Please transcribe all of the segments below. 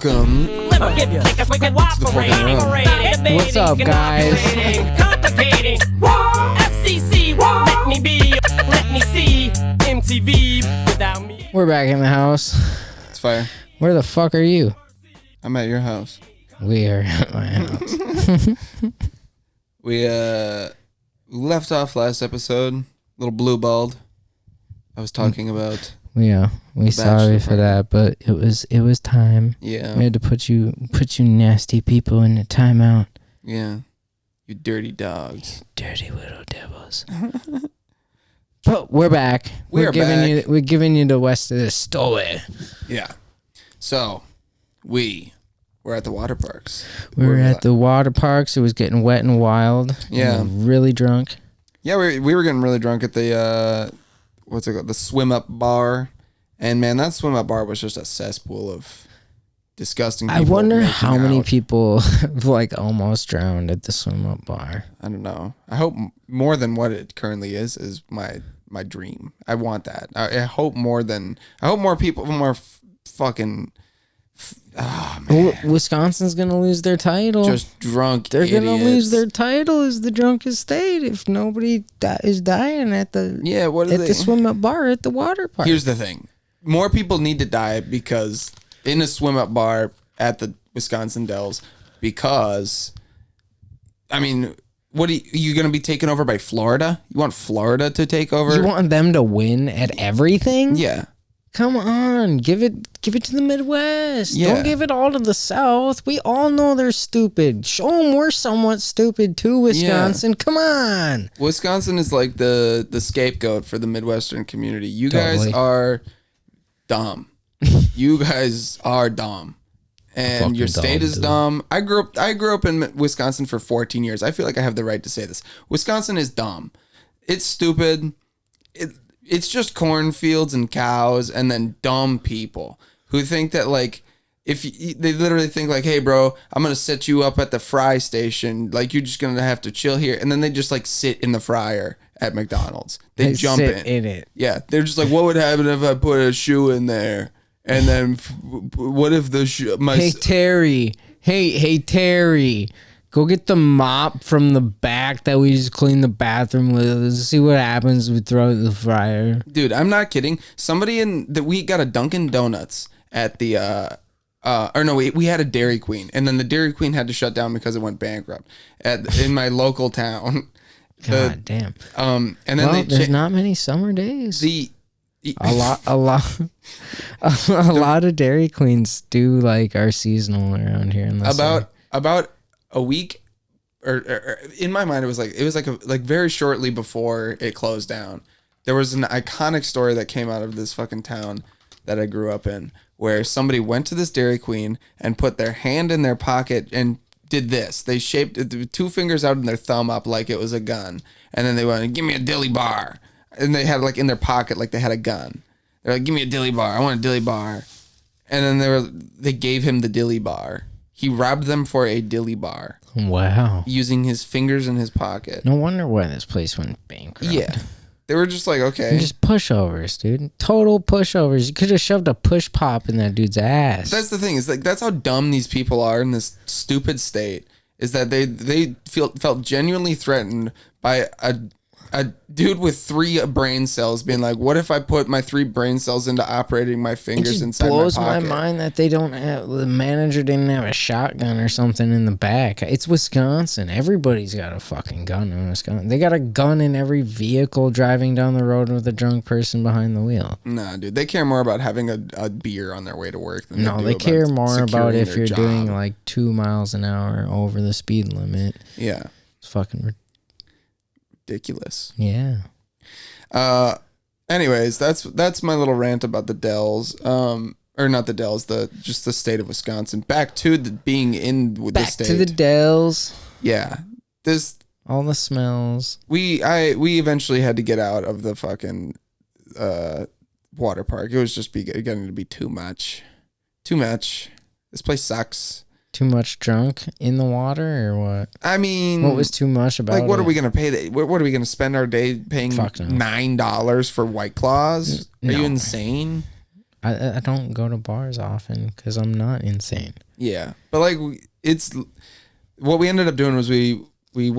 Welcome to the fucking room. What's up, guys? Complicated. FCC won't let me be. Let me see MTV without me. We're back in the house. It's fire. Where the fuck are you? I'm at your house. We are at my house. We left off last episode. Little blue balled. I was talking about. Yeah, we sorry for that, but it was time. Yeah. We had to put you nasty people in the timeout. Yeah. You dirty dogs. Dirty little devils. But we're back. We're back. We're giving you the rest of the story. Yeah. So, we were at the water parks. We were at the water parks. It was getting wet and wild. Yeah. And really drunk. Yeah, we were getting really drunk at the what's it called? The swim up bar. And man, that swim up bar was just a cesspool of disgusting people. I wonder making how many out. people like almost drowned at the swim up bar. I don't know. I hope more than what it currently is my dream. I want that. I hope more people, fucking. Oh, man. Wisconsin's gonna lose their title. Just drunk. They're idiots. gonna lose their title as the drunkest state if nobody is dying at the the swim up bar at the water park. Here's the thing: more people need to die because in a swim up bar at the Wisconsin Dells. Because, I mean, what are you gonna be taken over by Florida? You want Florida to take over? You want them to win at everything? Yeah. Come on, give it to the Midwest. Yeah. Don't give it all to the South. We all know they're stupid. Show them we're somewhat stupid too, Wisconsin. Yeah. Come on. Wisconsin is like the scapegoat for the Midwestern community. You Totally. guys are dumb. You guys are dumb. And your state is dumb. I grew up in Wisconsin for 14 years. I feel like I have the right to say this. Wisconsin is dumb. It's stupid. It's just cornfields and cows and then dumb people who think that like they literally think like, hey bro, I'm gonna set you up at the fry station, like you're just gonna have to chill here, and then they just like sit in the fryer at McDonald's. They jump sit in it. Yeah, they're just like, what would happen if I put a shoe in there? And then what if the shoe? Hey Terry, hey Terry. Go get the mop from the back that we just cleaned the bathroom with. Let's see what happens. We throw it in the fryer. Dude, I'm not kidding. Somebody we got a Dunkin' Donuts at the we had a Dairy Queen, and then the Dairy Queen had to shut down because it went bankrupt in my local town. God damn. And then there's not many summer days. A lot of Dairy Queens do like are seasonal around here in the summer. About a week or in my mind it was like very shortly before it closed down. There was an iconic story that came out of this fucking town that I grew up in where somebody went to this Dairy Queen and put their hand in their pocket and did this. They shaped two fingers out and their thumb up like it was a gun, and then they went, give me a dilly bar, and they had like in their pocket like they had a gun. They're like, give me a dilly bar, I want a dilly bar. And then they gave him the dilly bar. He robbed them for a dilly bar. Wow. Using his fingers in his pocket. No wonder why this place went bankrupt. Yeah. They were just like, okay. They're just pushovers, dude. Total pushovers. You could have shoved a push pop in that dude's ass. That's the thing. Is like that's how dumb these people are in this stupid state. Is that they felt genuinely threatened by a dude with 3 brain cells being like, what if I put my 3 brain cells into operating my fingers inside my pocket? It blows my mind that the manager didn't have a shotgun or something in the back. It's Wisconsin. Everybody's got a fucking gun in Wisconsin. They got a gun in every vehicle driving down the road with a drunk person behind the wheel. Nah, dude. They care more about having a beer on their way to work than they care more about if you're job. doing like 2 miles an hour over the speed limit. Yeah. It's fucking ridiculous. Yeah. Anyways, that's my little rant about the Dells. Or not the Dells, just the state of Wisconsin. Back to being in the state. Back to the Dells. Yeah. All the smells. We eventually had to get out of the fucking water park. It was just getting to be too much. Too much. This place sucks. Too much drunk in the water or what? I mean, what was too much about it? Like, what are we going to pay? What are we going to spend our day paying Fuck no. $9 for White Claws? Are you insane? I don't go to bars often because I'm not insane. Yeah, but like it's what we ended up doing was we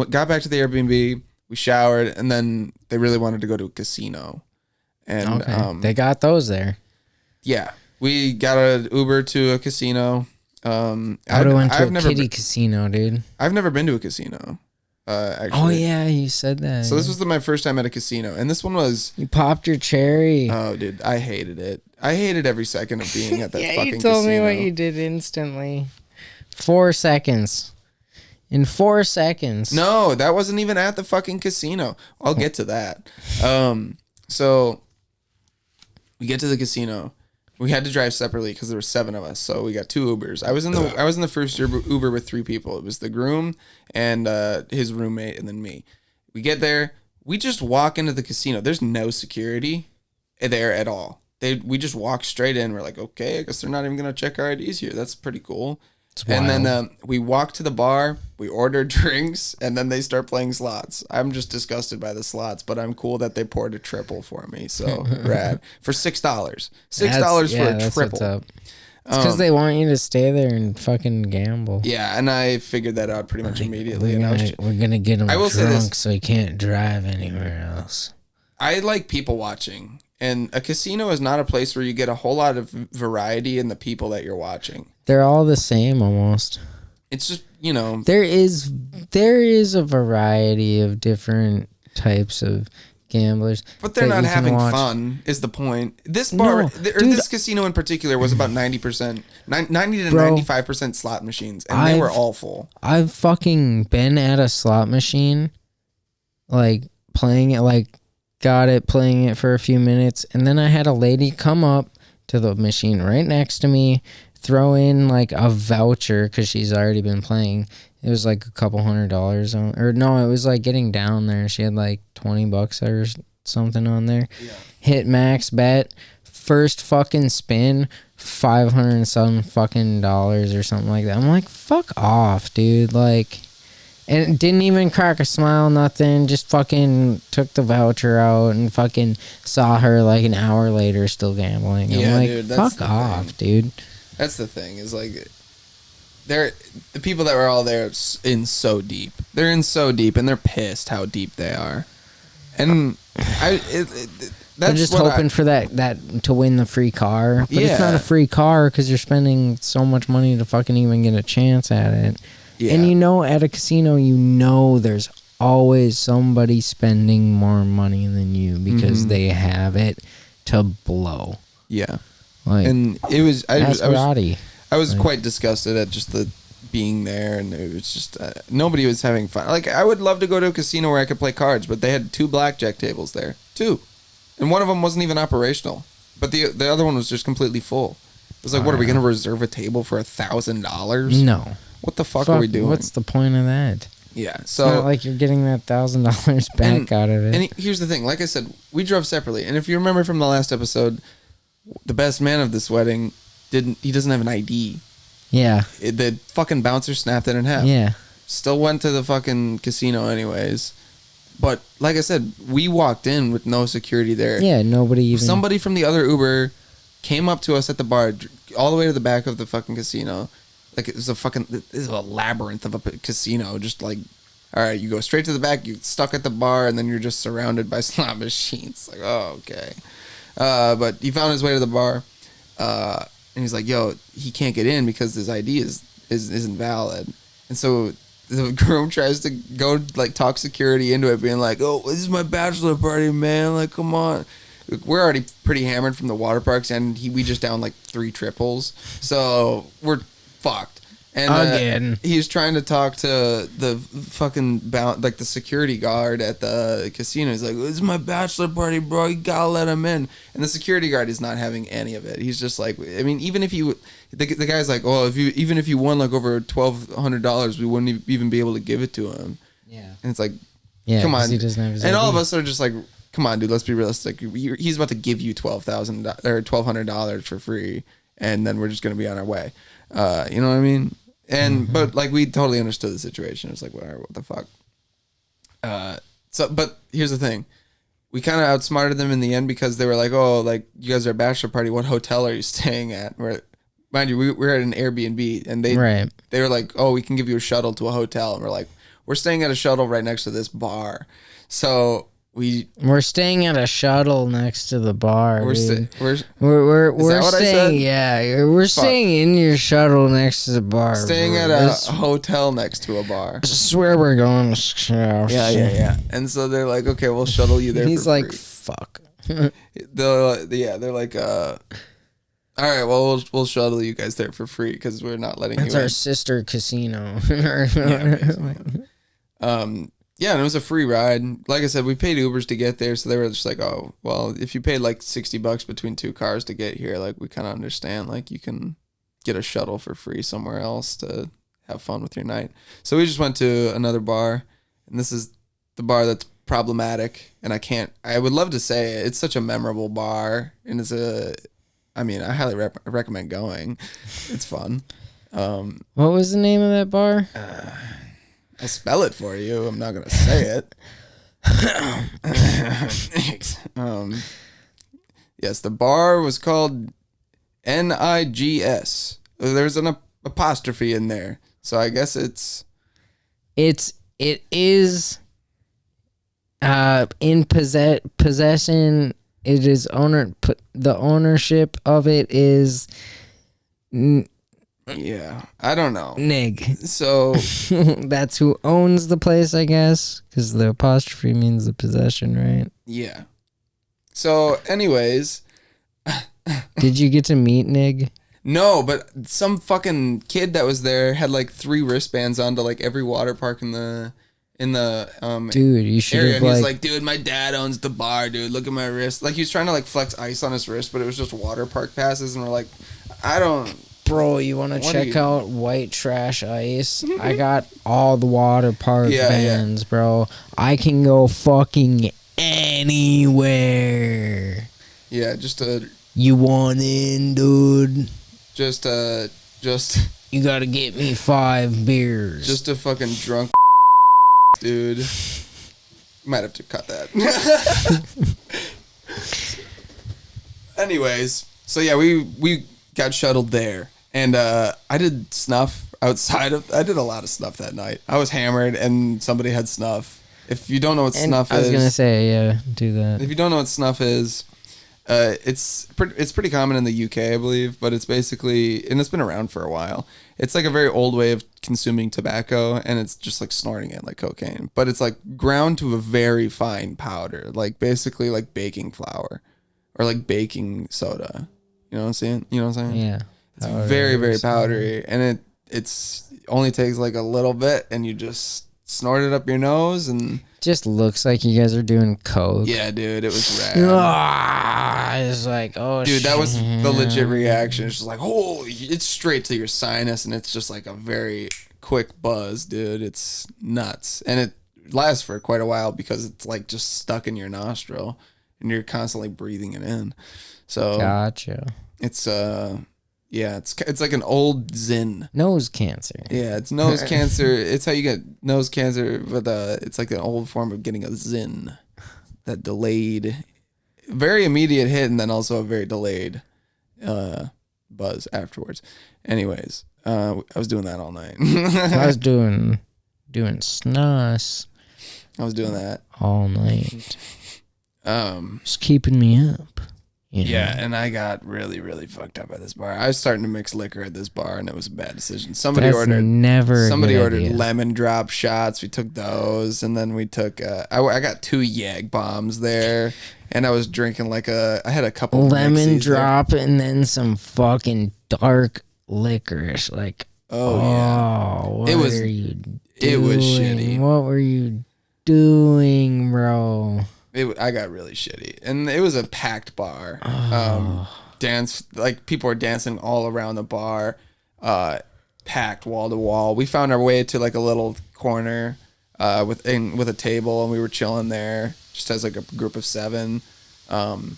got back to the Airbnb, we showered, and then they really wanted to go to a casino, and They got those there. yeah, we got an Uber to a casino. I would have went to a kiddie casino, dude. I've never been to a casino. Actually. Oh yeah, you said that. So this was my first time at a casino, and this one was. You popped your cherry. Oh, dude, I hated it. I hated every second of being at that fucking casino. You told me what you did instantly. 4 seconds. In 4 seconds. No, that wasn't even at the fucking casino. I'll get to that. So we get to the casino. We had to drive separately because there were 7 of us, so we got 2 Ubers. I was in the first Uber with 3 people. It was the groom and his roommate, and then me. We get there. We just walk into the casino. There's no security there at all. We just walk straight in. We're like, okay, I guess they're not even gonna check our IDs here. That's pretty cool. And then we walk to the bar, we order drinks, and then they start playing slots. I'm just disgusted by the slots, but I'm cool that they poured a triple for me. So rad. For $6. $6 for a triple. What's up. It's because they want you to stay there and fucking gamble. Yeah, and I figured that out pretty much immediately. We're gonna get him drunk so he can't drive anywhere else. I like people watching. And a casino is not a place where you get a whole lot of variety in the people that you're watching. They're all the same almost. It's just, you know. There is a variety of different types of gamblers. But they're not having fun, is the point. This bar, this casino in particular, was about 90% to 95% slot machines. And they were all full. I've fucking been at a slot machine, like, playing it, like, playing it for a few minutes, and then I had a lady come up to the machine right next to me, throw in like a voucher because she's already been playing. It was like a couple $100 on, or no, it was like getting down there. She had like $20 or something on there. Yeah. Hit max bet, first fucking spin, $500 and some fucking dollars or something like that. I'm like, fuck off, dude. Like. And didn't even crack a smile, nothing. Just fucking took the voucher out and fucking saw her like an hour later still gambling. I'm like, dude, fuck off, dude. That's the thing, is like, the people that were all there in so deep. They're in so deep, and they're pissed how deep they are. And they're just hoping for that to win the free car. But it's not a free car because you're spending so much money to fucking even get a chance at it. Yeah. And you know, at a casino, you know there's always somebody spending more money than you because they have it to blow. Yeah. Like, and it was... I was like, quite disgusted at just the being there, and it was just... nobody was having fun. Like, I would love to go to a casino where I could play cards, but they had 2 blackjack tables there. 2. And one of them wasn't even operational. But the other one was just completely full. It was like, what, are we going to reserve a table for $1,000? No. What the fuck are we doing? What's the point of that? Yeah, so it's not like you're getting that $1,000 back out of it. And here's the thing: like I said, we drove separately, and if you remember from the last episode, the best man of this wedding doesn't have an ID. Yeah, the fucking bouncer snapped it in half. Yeah, still went to the fucking casino anyways. But like I said, we walked in with no security there. Yeah, nobody even. Somebody from the other Uber came up to us at the bar, all the way to the back of the fucking casino. Like, it was this is a labyrinth of a casino. Just like, all right, you go straight to the back, you're stuck at the bar, and then you're just surrounded by slot machines. Like, oh, okay. But he found his way to the bar, and he's like, yo, he can't get in because his ID isn't valid. And so the groom tries to go, like, talk security into it, being like, oh, this is my bachelor party, man. Like, come on. We're already pretty hammered from the water parks, and we just downed, like, 3 triples. So we're fucked. And again, he's trying to talk to the fucking the security guard at the casino. He's like, "This is my bachelor party, bro. You gotta let him in." And the security guard is not having any of it. He's just like, I mean, even if the guy's like, "Oh, even if you won like over $1,200, we wouldn't even be able to give it to him." Yeah, and it's like, yeah, come on. He doesn't have his ID. All of us are just like, come on, dude. Let's be realistic. He's about to give you $12,000 or $1,200 for free, and then we're just gonna be on our way. You know what I mean? And but like, we totally understood the situation. It's like, whatever, what the fuck. But here's the thing: we kind of outsmarted them in the end because they were like, oh, like, you guys are a bachelor party. What hotel are you staying at? Mind you, we're at an Airbnb, and they were like, oh, we can give you a shuttle to a hotel. And we're like, we're staying at a shuttle right next to this bar. So we're staying at a shuttle next to the bar. We're staying. Yeah, we're staying in your shuttle next to the bar. Staying at a hotel next to a bar. I swear we're going to Yeah. And so they're like, okay, we'll shuttle you there. He's for like, free. fuck. They're like, all right, well, we'll shuttle you guys there for free because we're not letting That's you. our in. sister casino. Yeah, and it was a free ride. Like I said, we paid Ubers to get there, so they were just like, oh, well, if you paid like $60 between two cars to get here, like, we kind of understand, like, you can get a shuttle for free somewhere else to have fun with your night. So we just went to another bar, and this is the bar that's problematic, and I would love to say it. It's such a memorable bar, and I highly recommend going. It's fun. What was the name of that bar? I'll spell it for you. I'm not gonna say it. Yes, the bar was called NIGS. There's an apostrophe in there, so I guess it is in possession. It is the ownership of it is. Yeah, I don't know. Nig. So that's who owns the place, I guess, because the apostrophe means the possession, right? Yeah. So, anyways, did you get to meet Nig? No, but some fucking kid that was there had like 3 wristbands on to like every water park in the dude, you should area. have And he's like, dude, my dad owns the bar, dude. Look at my wrist. Like, he was trying to like flex ice on his wrist, but it was just water park passes, and we're like, I don't. Bro, you want to check out White Trash Ice? I got all the water park bands, bro. I can go fucking anywhere. Yeah, you want in, dude? Just you gotta get me 5 beers. Just a fucking drunk dude. Might have to cut that. Anyways, so yeah, we got shuttled there. And I did snuff outside of. I did a lot of snuff that night. I was hammered, and somebody had snuff. If you don't know what snuff is, I was gonna say, yeah, do that. If you don't know what snuff is, it's pretty common in the UK, I believe. But it's basically, and it's been around for a while. It's like a very old way of consuming tobacco, and it's just like snorting it like cocaine. But it's like ground to a very fine powder, like basically like baking flour, or like baking soda. You know what I'm saying? You know what I'm saying? Yeah. It's very, very powdery, and it's only takes like a little bit, and you just snort it up your nose, and just looks like you guys are doing coke. Yeah, dude, it was rad. It's like, oh, dude, that was the legit reaction. It's just like, holy, it's straight to your sinus, and it's just like a very quick buzz, dude. It's nuts, and it lasts for quite a while because it's like just stuck in your nostril, and you're constantly breathing it in. So gotcha. It's yeah, it's like an old Zin. Nose cancer. Yeah, it's nose cancer. It's how you get nose cancer, but it's like an old form of getting a Zin. That delayed, very immediate hit, and then also a very delayed buzz afterwards. Anyways, I was doing that all night. I was doing snus. I was doing that all night. It's keeping me up. You know? Yeah, and I got really, really fucked up at this bar. I was starting to mix liquor at this bar, and it was a bad decision. Somebody ordered lemon drop shots. We took those, and then we took. I got 2 Yag bombs there, and I was drinking I had a couple lemon drop, and then some fucking dark licorice. Like, yeah, what it was. Are you doing? It was shitty. What were you doing, bro? I got really shitty, and it was a packed bar. People were dancing all around the bar, packed wall to wall. We found our way to like a little corner with a table, and we were chilling there just as like a group of 7. And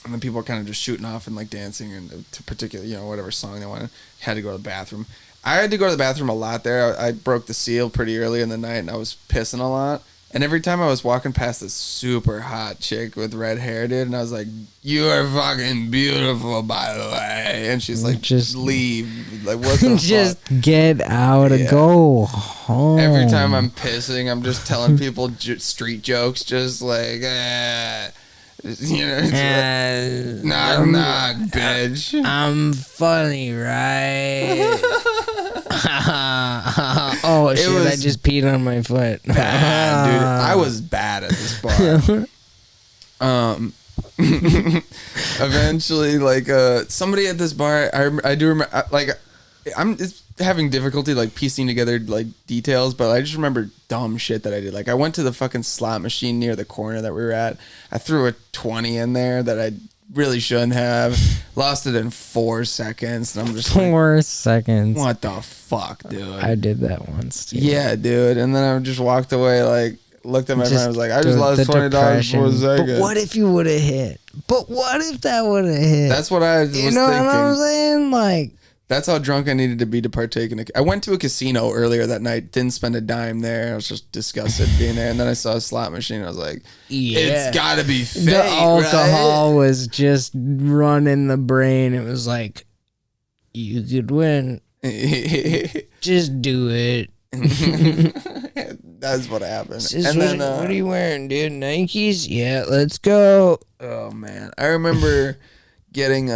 then people were kind of just shooting off and like dancing and to particular, whatever song they wanted. Had to go to the bathroom. I had to go to the bathroom a lot there. I broke the seal pretty early in the night, and I was pissing a lot. And every time I was walking past this super hot chick with red hair, dude, and I was like, "You are fucking beautiful, by the way," and she's like, Just leave. Like, what the just fuck? get out and go home. Every time I'm pissing, I'm just telling people street jokes, just like, you know, it's like, knock, knock, bitch. I'm funny, right? Oh shit! I just peed on my foot. Bad, dude. I was bad at this bar. Eventually, like, somebody at this bar, I do remember, like, I'm just having difficulty, like, piecing together, like, details, but I just remember dumb shit that I did. Like, I went to the fucking slot machine near the corner that we were at. I threw a 20 in there that I really shouldn't have. Lost it in 4 seconds, and I'm just 4 seconds. what the fuck, dude? I did that once too. Yeah, dude. And then I just walked away, like, looked at my friend, I was like, I just lost $20 for a second. But what if you would have hit? But what if that would have hit? That's what I was you know thinking. what I'm saying? Like, that's how drunk I needed to be to partake in it. I went to a casino earlier that night, didn't spend a dime there. I was just disgusted being there. And then I saw a slot machine. I was like, it's got to be fake, the alcohol right? was just running the brain. It was like, you could win. Just do it. That's what happened. Just, and then, what are you wearing, dude? Nikes? Yeah, let's go. Oh, man. I remember getting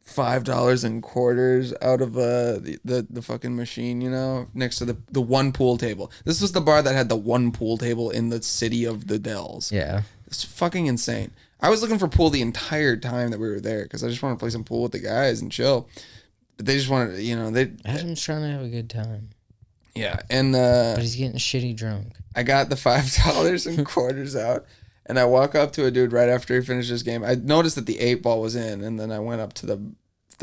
$5 in quarters out of the fucking machine, you know, next to the one pool table. This was the bar that had the one pool table in the city of the Dells. Yeah. It's fucking insane. I was looking for pool the entire time that we were there because I just wanted to play some pool with the guys and chill. But they just wanted, you know, Adam's trying to have a good time. Yeah, and but he's getting shitty drunk. I got the $5 in quarters out, and I walk up to a dude right after he finished his game. I noticed that the 8-ball was in, and then I went up to the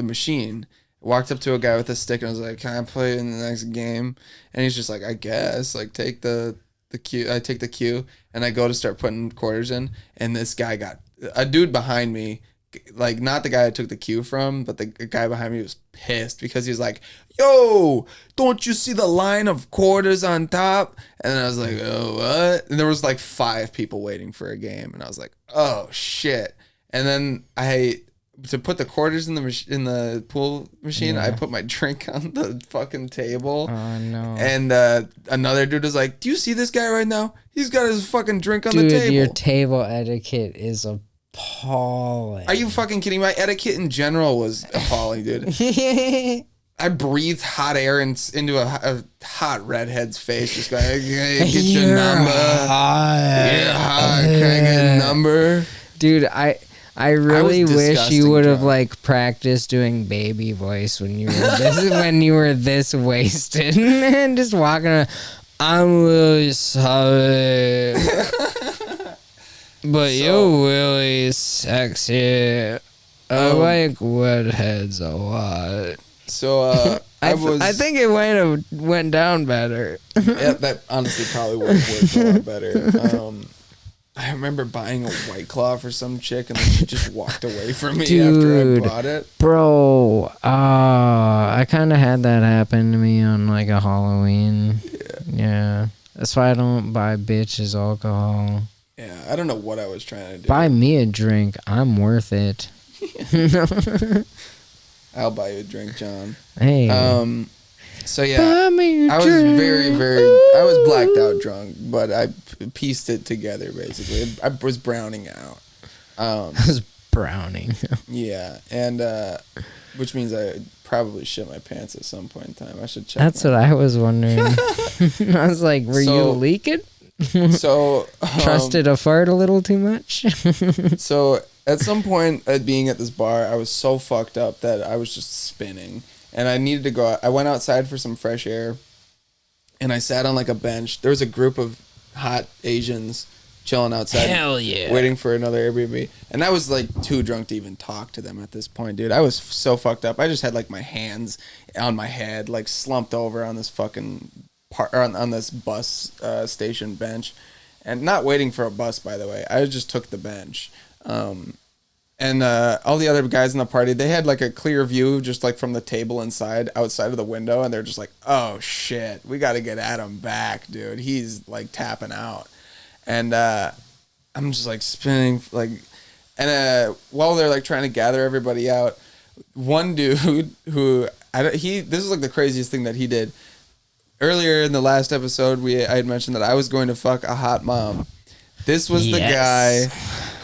machine, walked up to a guy with a stick, and I was like, "Can I play in the next game?" And he's just like, "I guess." Like, take the cue. I take the cue, and I go to start putting quarters in, and this guy got a dude behind me. Like, not the guy I took the cue from, but the guy behind me was pissed because he was like, "Yo, don't you see the line of quarters on top?" And then I was like, "Oh, what?" And there was like 5 people waiting for a game, and I was like, "Oh shit!" And then to put the quarters in the pool machine, I put my drink on the fucking table. Oh no! And another dude was like, "Do you see this guy right now? He's got his fucking drink on the Dude, table." your table etiquette is appalling. Are you fucking kidding? My etiquette in general was appalling, dude. I breathed hot air into a hot redhead's face, just going, "Hey, get your number. You're hot. Can I get a number?" Dude, I really wish you would have drunk. like practiced doing baby voice when you were this wasted and just walking around. I'm really sorry, but you're really sexy. I like redheads a lot. So I think it might have went down better. Yeah, that honestly probably would have worked a lot better. I remember buying a White Claw for some chick, and then she just walked away from me after I bought it. Bro, I kind of had that happen to me on like a Halloween. Yeah. That's why I don't buy bitches alcohol. Yeah, I don't know what I was trying to do. Buy me a drink. I'm worth it. I'll buy you a drink, John. Hey. So yeah, I was I was blacked out drunk, but I pieced it together basically. I was browning out. I was browning. Yeah, and which means I probably shit my pants at some point in time. I should check. That's what I was wondering. I was like, were you leaking? So Trusted a fart a little too much? So at some point at being at this bar, I was so fucked up that I was just spinning. And I needed to go out. I went outside for some fresh air, and I sat on like a bench. There was a group of hot Asians chilling outside. Hell yeah. Waiting for another Airbnb. And I was like too drunk to even talk to them at this point, dude. I was so fucked up. I just had like my hands on my head, like slumped over on this fucking on this bus station bench. And not waiting for a bus, by the way. I just took the bench. And all the other guys in the party, they had like a clear view just like from the table outside of the window. And they're just like, oh shit, we got to get Adam back, dude. He's like tapping out. And I'm just like spinning like, and while they're like trying to gather everybody out, one dude who this is like the craziest thing that he did. Earlier in the last episode, I had mentioned that I was going to fuck a hot mom. This was the guy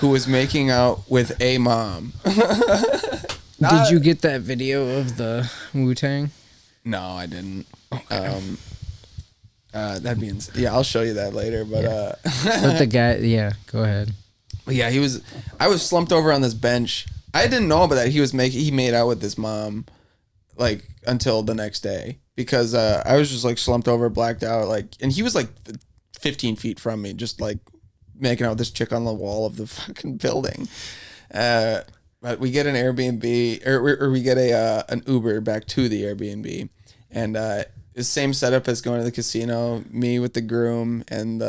who was making out with a mom. Did you get that video of the Wu-Tang? No, I didn't. Okay. That'd be insane. Yeah, I'll show you that later. But but the guy, go ahead. Yeah, I was slumped over on this bench. I didn't know about that. He made out with this mom, like until the next day because I was just like slumped over, blacked out, like, and he was like 15 feet from me, just like making out with this chick on the wall of the fucking building. But we get an Airbnb or we get an Uber back to the Airbnb, and the same setup as going to the casino. Me with the groom and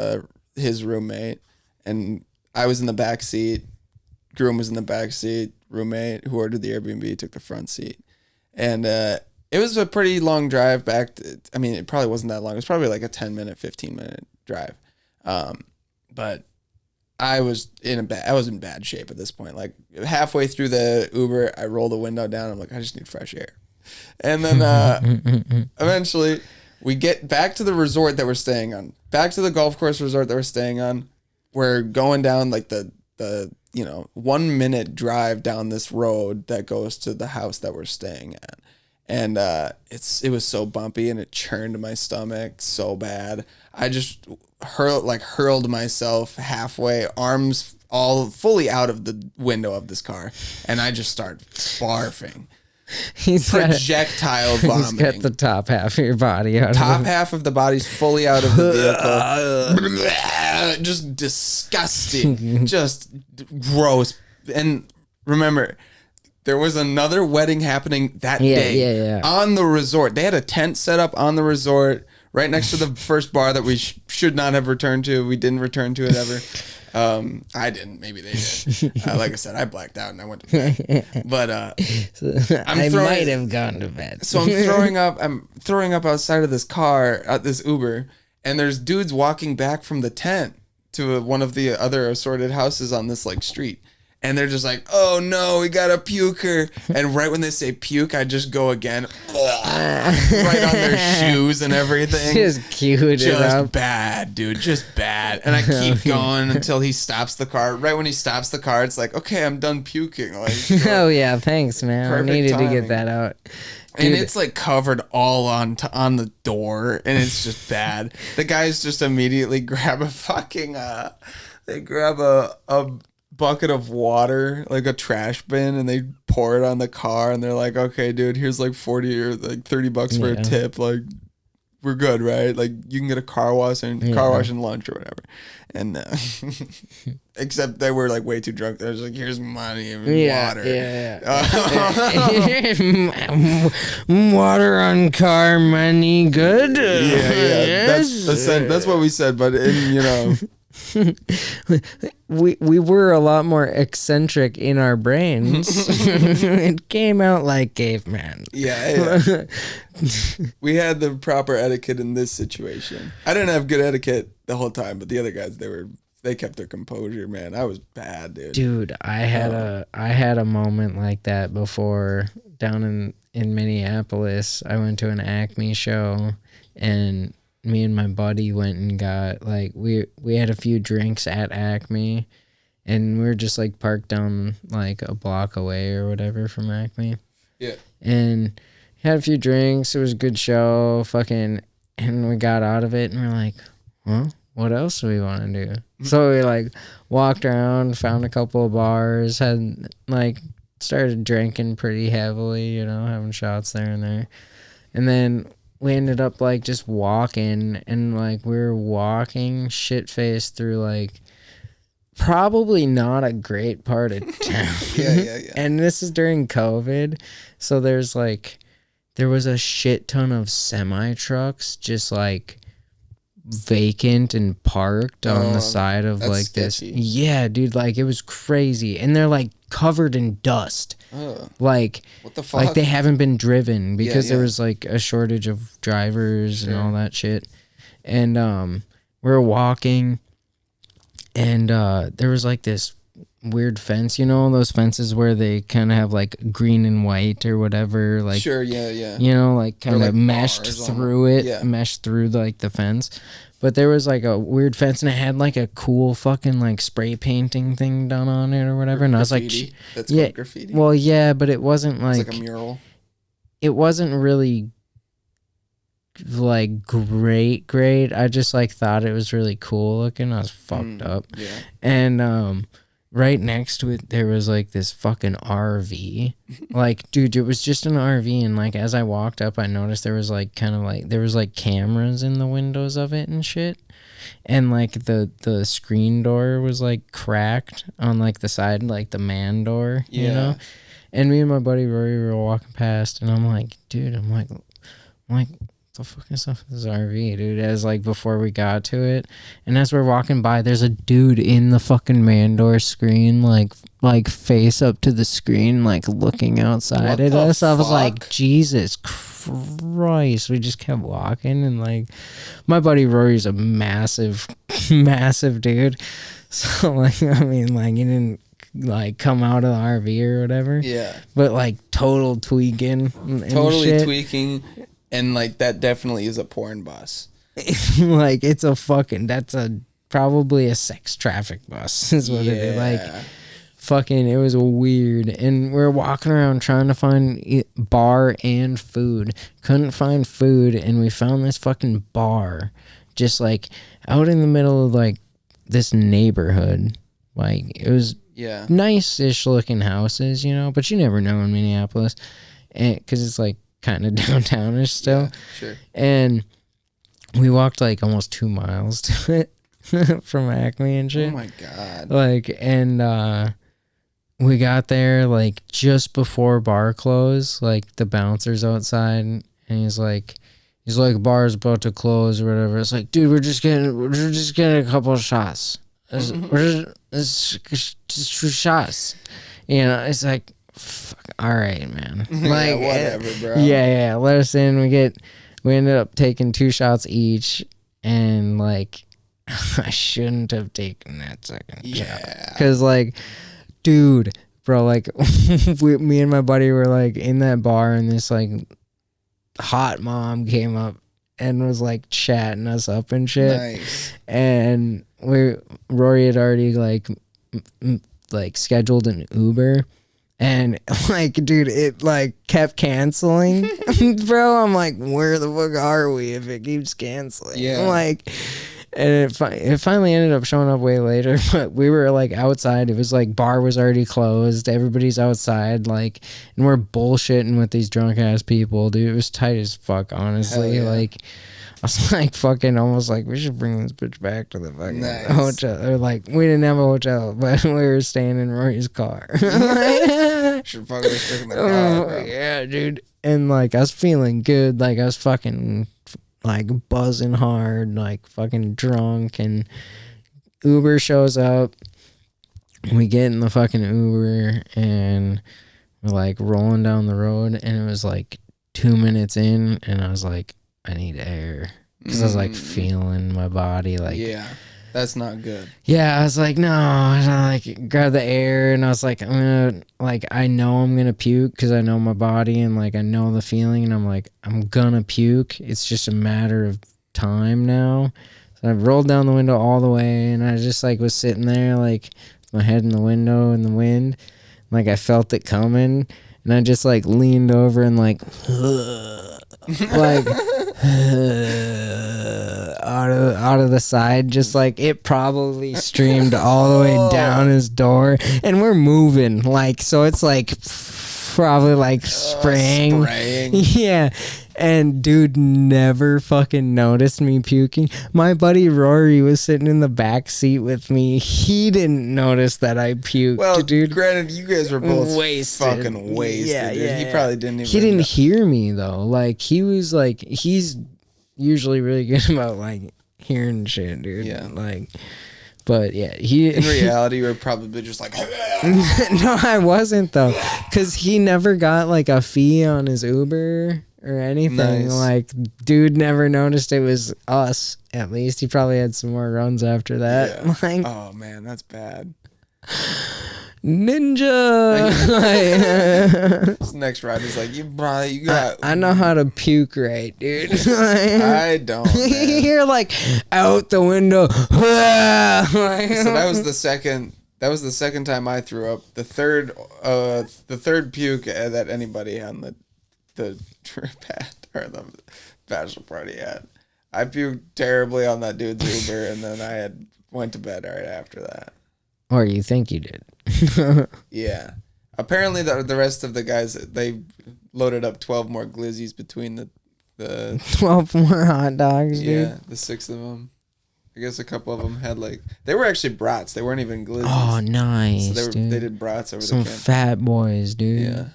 his roommate, and I was in the back seat. Groom was in the back seat. Roommate who ordered the Airbnb took the front seat, and it was a pretty long drive back. It probably wasn't that long. It was probably like a 10-minute, 15-minute drive. But I was in bad shape at this point. Like halfway through the Uber, I roll the window down. I'm like, I just need fresh air. And then eventually we get back to the resort that we're staying on, back to the golf course resort that we're staying on. We're going down like the 1 minute drive down this road that goes to the house that we're staying at. And it was so bumpy and it churned my stomach so bad. I just hurled myself halfway, arms all fully out of the window of this car, and I just start barfing. Projectile vomiting. He's got the top half of your body out. Top half of the body's fully out of the vehicle. Just disgusting. Just gross. And remember, there was another wedding happening that day on the resort. They had a tent set up on the resort right next to the first bar that we should not have returned to. We didn't return to it ever. I didn't. Maybe they did. Like I said, I blacked out and I went to bed. But I might have gone to bed. So I'm throwing up. I'm throwing up outside of this car at this Uber, and there's dudes walking back from the tent to one of the other assorted houses on this like street. And they're just like, oh no, we got a puker. And right when they say puke, I just go again. Right on their shoes and everything. Just cute it up. Just bad, dude. Just bad. And I keep going until he stops the car. Right when he stops the car, it's like, okay, I'm done puking. Like, oh yeah, thanks, man. I needed timing. To get that out. Dude. And it's like covered all on the door. And it's just bad. The guys just immediately grab a fucking, they grab a bucket of water, like a trash bin, and they pour it on the car, and they're like, okay, dude, here's like 40 or like $30 for a tip, like we're good, right? Like you can get a car wash and lunch or whatever. And except they were like way too drunk. They was like, here's money and water. Water on car money, good. That's what we said, but we were a lot more eccentric in our brains. It came out like caveman. Yeah. We had the proper etiquette in this situation. I didn't have good etiquette the whole time, but the other guys, they kept their composure, man. I was bad, dude. Dude, I had a moment like that before down in Minneapolis. I went to an Acme show, and me and my buddy went and got like we had a few drinks at Acme, and we were just like parked down like a block away or whatever from Acme. Yeah. And had a few drinks. It was a good show. And we got out of it and we're like, well, what else do we want to do? So we like walked around, found a couple of bars, had like started drinking pretty heavily, having shots there and there. And then we ended up like just walking, and like we were walking shit-faced through like probably not a great part of town. Yeah. And this is during COVID, so there was a shit ton of semi-trucks just like vacant and parked on the side of like sketchy. This. Yeah, dude, like it was crazy. And they're like covered in dust. Like, what the fuck? Like they haven't been driven because Yeah. there was like a shortage of drivers and all that shit. And we were walking, and there was like this weird fence, you know, those fences where they kind of have like green and white or whatever, like sure, yeah. you know, like kind of like meshed bars through it, yeah. meshed through like the fence. But there was like a weird fence, and it had like a cool fucking like spray painting thing done on it or whatever. And graffiti. I was like, That's yeah, called graffiti. well, yeah, but it wasn't like, it's like a mural. it wasn't really like great. I just like thought it was really cool looking. I was fucked up. Yeah. And right next to it there was like this fucking RV. Like, dude, it was just an RV, and like as I walked up I noticed there was like kind of like there was like cameras in the windows of it and shit. And like the screen door was like cracked on like the side, like the man door, you know? And me and my buddy Rory were walking past, and I'm like, dude, I'm like, what the fucking stuff is this RV, dude? As like before we got to it, and as we're walking by, there's a dude in the fucking man door screen, like face up to the screen, like looking outside at us. I was like, Jesus Christ. We just kept walking, and like my buddy Rory's a massive dude, so like I mean, like he didn't like come out of the RV or whatever, but like total tweaking and totally shit. tweaking. And like that definitely is a porn bus. Like it's a fucking, that's a probably a sex traffic bus is what it is. Like fucking, it was weird. And we're walking around trying to find bar and food. Couldn't find food, and we found this fucking bar just like out in the middle of like this neighborhood. Like it was nice-ish looking houses, you know, but you never know in Minneapolis, and because it's like kind of downtownish still. Yeah, sure. And we walked like almost 2 miles to it from Acme and shit. Oh my god. Like, and we got there like just before bar close. Like the bouncer's outside, and he's like bar's about to close or whatever. It's like, dude, we're just getting a couple of shots. We're just shots. You know, it's like, fuck, all right, man. Like, whatever, bro. Yeah. Let us in. We ended up taking 2 shots each, and like, I shouldn't have taken that second shot. Because like, dude, bro, like, me and my buddy were like in that bar, and this like hot mom came up and was like chatting us up and shit. Nice. And Rory had already like scheduled an Uber, and like, dude, it like kept canceling. Bro, I'm like, where the fuck are we if it keeps canceling? Like, and it finally ended up showing up way later, but we were like outside. It was like bar was already closed, everybody's outside, like, and we're bullshitting with these drunk ass people, dude. It was tight as fuck, honestly. Like, I was like, fucking almost like, we should bring this bitch back to the fucking hotel. Or like, we didn't have a hotel, but we were staying in Rory's car. Should fucking stick in the car, bro. Yeah, dude. And like, I was feeling good. Like, I was fucking like buzzing hard, like fucking drunk. And Uber shows up. We get in the fucking Uber, and we're like rolling down the road. And it was like 2 minutes in, and I was like, I need air, because I was like feeling my body like, that's not good. I was like, no. And I like grabbed the air, and I was like, I'm gonna, like, I know I'm gonna puke because I know my body, and like I know the feeling, and I'm like, I'm gonna puke. It's just a matter of time now. So I rolled down the window all the way, and I just like was sitting there like with my head in the window in the wind, like I felt it coming, and I just like leaned over and like like out of the side, just like it probably streamed all the way down his door, and we're moving, like, so it's like probably like spraying. Yeah. And dude never fucking noticed me puking. My buddy Rory was sitting in the back seat with me. He didn't notice that I puked. Well, dude, granted, you guys were both wasted. fucking wasted. Yeah, dude. yeah. He probably didn't even. He didn't hear me though. Like, he was like, he's usually really good about like hearing shit, dude. Yeah. Like, But yeah, he. In reality, you were probably just like. No, I wasn't though, because he never got like a fee on his Uber or anything. Nice. Like, dude never noticed it was us. At least he probably had some more runs after that. Yeah. Like, Oh man, that's bad. ninja. This next ride is like you got. I know how to puke right, dude. I don't. Man. You're like out the window. So that was the second. That was the second time I threw up. The third puke that anybody on the trip had or the bachelor party had. I puked terribly on that dude's Uber, and then went to bed right after that. Or you think you did? Yeah. Apparently, the rest of the guys, they loaded up 12 more glizzies between the 12 more hot dogs, dude. yeah, the 6 of them. I guess a couple of them had they were actually brats. They weren't even glizzies. Oh, nice, So dude. they did brats over Some the camp. fat boys, dude. Yeah.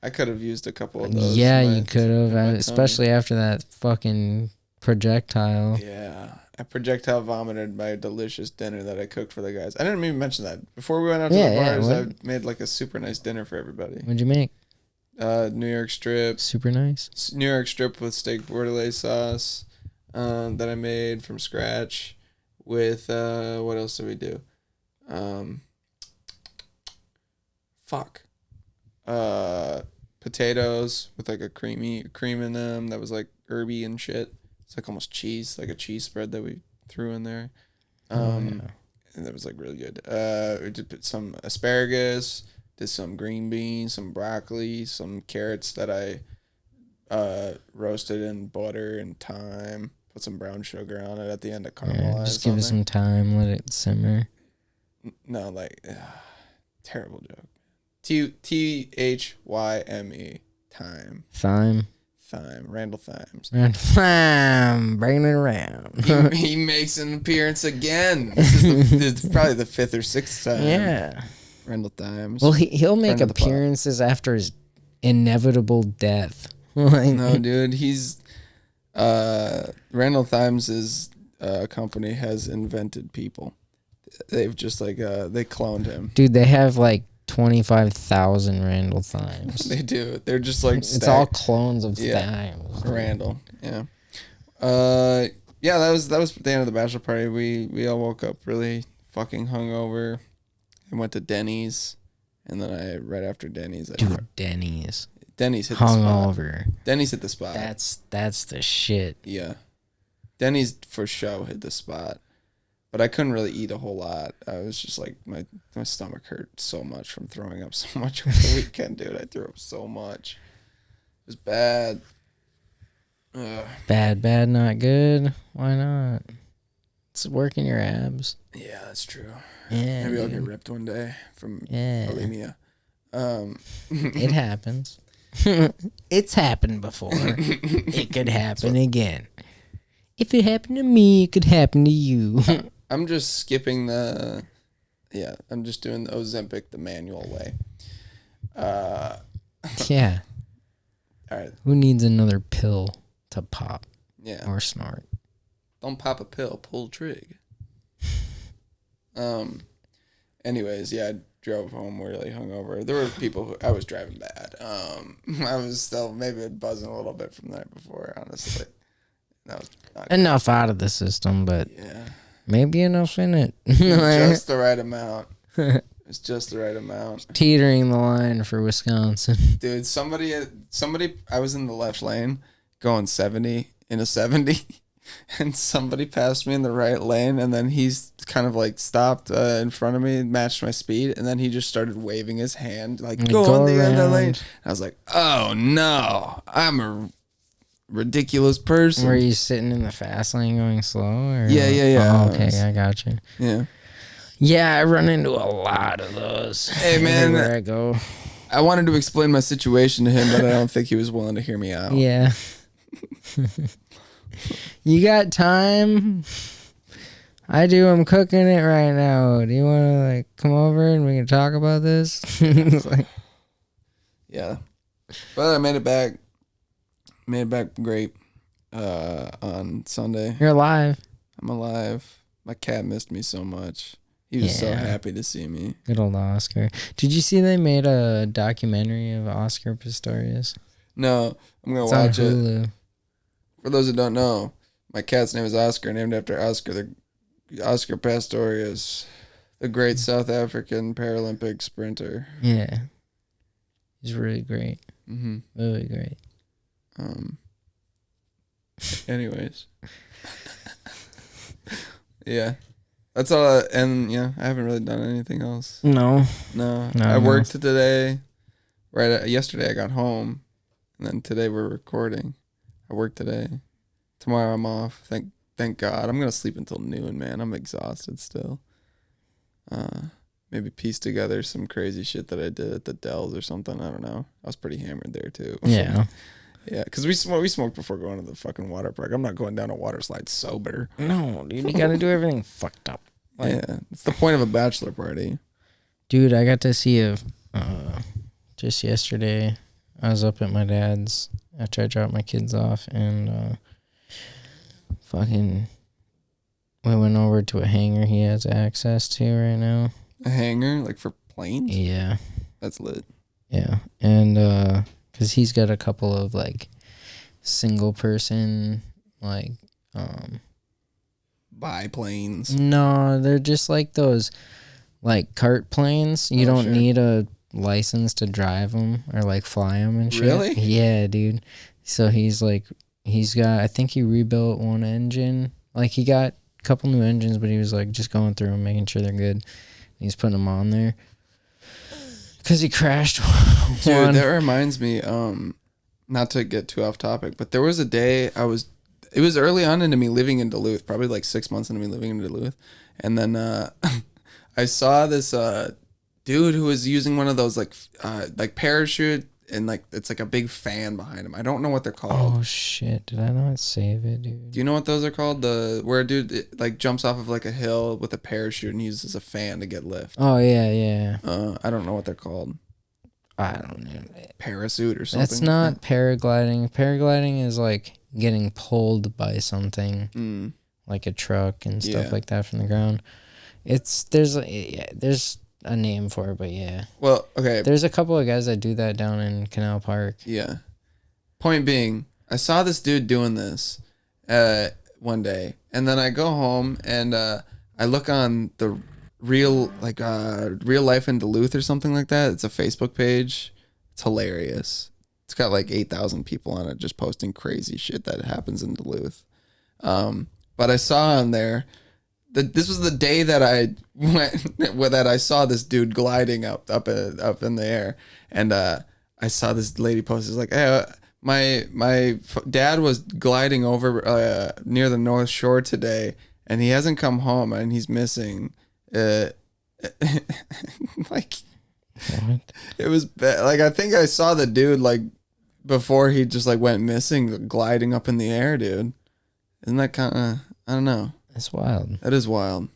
I could have used a couple of those. Yeah, in you could have, my especially after that fucking projectile. Yeah. I projectile vomited my delicious dinner that I cooked for the guys. I didn't even mention that. Before we went out to the bars, I made a super nice dinner for everybody. What'd you make? New York strip. Super nice. New York strip with steak bordelaise sauce that I made from scratch with, what else did we do? Potatoes with a cream in them that was herby and shit. It's almost cheese, like a cheese spread that we threw in there. And that was really good. We did put some asparagus, did some green beans, some broccoli, some carrots that I roasted in butter and thyme. Put some brown sugar on it at the end to caramelize. Yeah, just give it some time, let it simmer. No, terrible joke. Thyme. Thyme. Randall Thymes. Thyme. Bringing it around. He makes an appearance again. This is probably the 5th or 6th time. Yeah. Randall Thymes. Well, he'll make Friend of the pod. appearances after his inevitable death. No, dude, he's Randall Thymes' company has invented people. They've just they cloned him. Dude, they have 25,000 Randall Thymes. They do. They're just it's all clones of Thymes. Randall. Yeah. Yeah, that was the end of the bachelor party. We all woke up really fucking hungover and went to Denny's, and then right after Denny's, Denny's hit the spot. hungover. Denny's hit the spot. That's the shit. Yeah. Denny's for show hit the spot. But I couldn't really eat a whole lot. I was just my stomach hurt so much from throwing up so much over the weekend, dude. I threw up so much. It was bad. Ugh. Bad, not good. Why not? It's working your abs. Yeah, that's true. Yeah, maybe I'll get ripped one day from bulimia. It happens. It's happened before. It could happen again. If it happened to me, it could happen to you. I'm just skipping I'm just doing the Ozempic the manual way. Yeah. All right. Who needs another pill to pop? Yeah. Or snort? Don't pop a pill, pull trig. Anyways, yeah, I drove home really hungover. There were people who I was driving bad. I was still maybe buzzing a little bit from the night before, honestly. That was not enough out of the system, but yeah, maybe enough in it. Just the right amount. It's just the right amount. Teetering the line for Wisconsin. Dude, somebody, I was in the left lane going 70 in a 70, and somebody passed me in the right lane, and then he's kind of stopped in front of me, matched my speed, and then he just started waving his hand, go on the other lane. I was like, oh no, I'm a ridiculous person. Were you sitting in the fast lane going slow? Or Yeah. Oh, okay, I got you. Yeah. Yeah, I run into a lot of those. Hey, man. Everywhere I go. I wanted to explain my situation to him, but I don't think he was willing to hear me out. Yeah. You got time? I do. I'm cooking it right now. Do you want to come over and we can talk about this? Yeah. But I made it back. Made it back great on Sunday. You're alive. I'm alive. My cat missed me so much. He was so Yeah. happy to see me. Good old Oscar. Did you see they made a documentary of Oscar Pistorius? No, I'm gonna It's on watch it. Hulu. For those who don't know, my cat's name is Oscar, named after Oscar Pistorius, the great South African Paralympic sprinter. Yeah. He's really great. Mm-hmm. Really great. Anyways. Yeah. That's all. And yeah, I haven't really done anything else. No. No. No, I no. worked today. Yesterday I got home. And then today we're recording. I work today. Tomorrow I'm off. Thank God. I'm gonna sleep until noon, man. I'm exhausted still. Maybe piece together some crazy shit that I did at the Dells or something. I don't know. I was pretty hammered there too. Yeah. Yeah, because we smoked before going to the fucking water park. I'm not going down a water slide sober. No, dude. You gotta do everything fucked up. Yeah, it's the point of a bachelor party. Dude, I got to see just yesterday. I was up at my dad's after I dropped my kids off, and fucking we went over to a hangar he has access to right now. A hangar, like for planes? Yeah. That's lit. Yeah. And because he's got a couple of like single person like Biplanes. no, they're just like those like cart planes. You don't sure. need a license to drive them or like fly them and shit. Really? Yeah, dude. So he's got, I think he rebuilt one engine. Like he got a couple new engines, but he was like just going through them, making sure they're good. He's putting them on there because he crashed Dude, one. that reminds me, not to get too off topic, but there was a day it was early on into me living in Duluth, probably like 6 months into me living in Duluth. And then I saw this dude who was using one of those like parachute, and like it's like a big fan behind him. I don't know what they're called. Oh shit! Did I not save it, dude? Do you know what those are called? Where a dude like jumps off of like a hill with a parachute and uses a fan to get lift. Oh yeah. I don't know what they're called. I don't know. Parachute or something. That's not paragliding. Paragliding is like getting pulled by something, like a truck and stuff Yeah. like that from the ground. There's a name for it, but yeah. Well, okay. There's a couple of guys that do that down in Canal Park. Yeah. Point being, I saw this dude doing this one day, and then I go home and I look on the real life in Duluth or something like that. It's a Facebook page. It's hilarious. It's got like 8,000 people on it just posting crazy shit that happens in Duluth. But I saw on there that this was the day that I went that I saw this dude gliding up in the air, and I saw this lady post. It's like, hey, my dad was gliding over near the North Shore today, and he hasn't come home, and he's missing. Like, What? it was like I think I saw the dude like before he just like went missing, gliding up in the air, dude. Isn't that kind of, I don't know. That's wild. That is wild.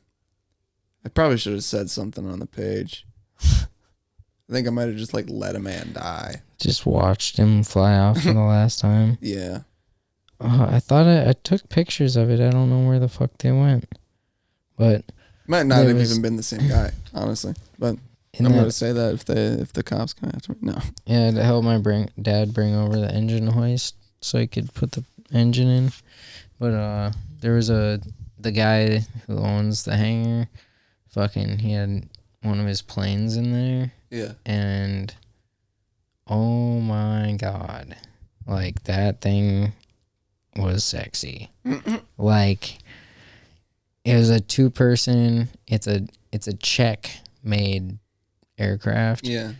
I probably should have said something on the page. I think I might have just like let a man die. Just watched him fly off for the last time. Yeah. I thought I took pictures of it. I don't know where the fuck they went. But Might not There have was- even been the same guy, honestly. But in I'm that, going to say that if the cops come after me. No. yeah, to help my dad bring over the engine hoist so he could put the engine in. But there was the guy who owns the hangar. Fucking, he had one of his planes in there, Yeah. and oh my god, like that thing was sexy. Like it was a 2-person. It's a Czech made aircraft. Yeah.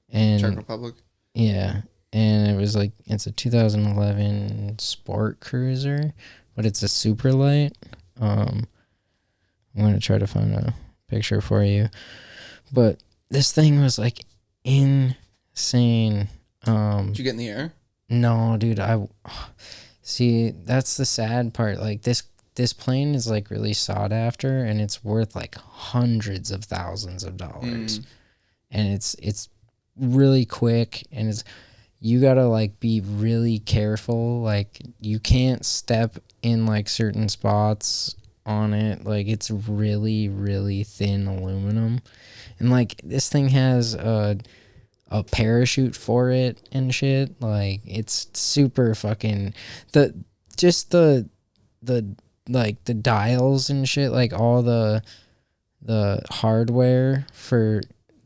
And Czech Republic. yeah, and it was like it's a 2011 sport cruiser, but it's a super light. I'm gonna try to find a picture for you, but this thing was like insane. Did you get in the air? No, dude, I see. That's the sad part. Like this plane is like really sought after, and it's worth like hundreds of thousands of dollars. And it's really quick, and you gotta like be really careful. Like you can't step in like certain spots on it. Like, it's really, really thin aluminum. And, like, this thing has a parachute for it and shit. Like, it's super fucking... The like, the dials and shit, like, all the hardware for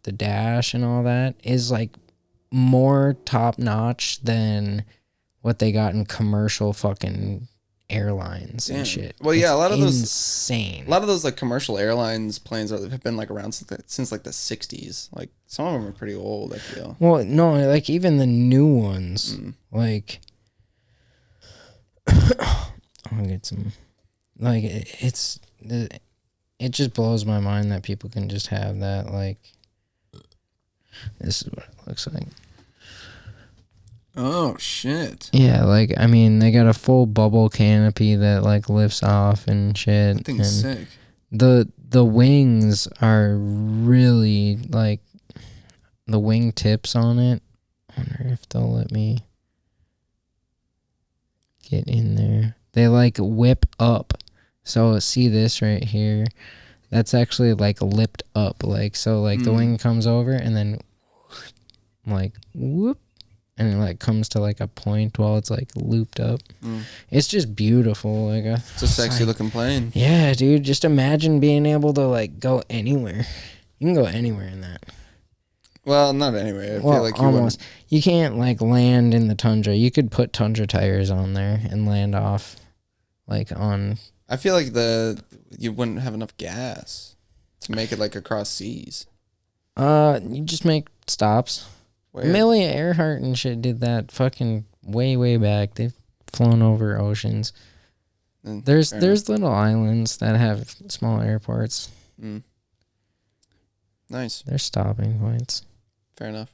the dash and all that is, like, more top-notch than what they got in commercial fucking airlines and shit. Well, yeah, It's a lot of insane. A lot of those like commercial airlines planes have been like around since like the 60s. Like some of them are pretty old, I feel. Well, no, like even the new ones, like I'll get some. Like it just blows my mind that people can just have that. Like, this is what it looks like. Oh shit. Yeah, like, I mean, they got a full bubble canopy that like lifts off and shit. That thing's sick. The wings are really like the wing tips on it. I wonder if they'll let me get in there. They like whip up. So see this right here? That's actually like lipped up. Like, so like the wing comes over and then like whoop. And it like comes to like a point while it's like looped up. It's just beautiful. Like it's a sexy looking plane. Yeah, dude. Just imagine being able to like go anywhere. You can go anywhere in that. Well, not anywhere. I feel like you almost. You can't like land in the tundra. You could put tundra tires on there and land off, like on. I feel like you wouldn't have enough gas to make it like across seas. You just make stops. Where? Amelia Earhart and shit did that fucking way back. They've flown over oceans. There's little islands that have small airports. Nice. They're stopping points. Fair enough.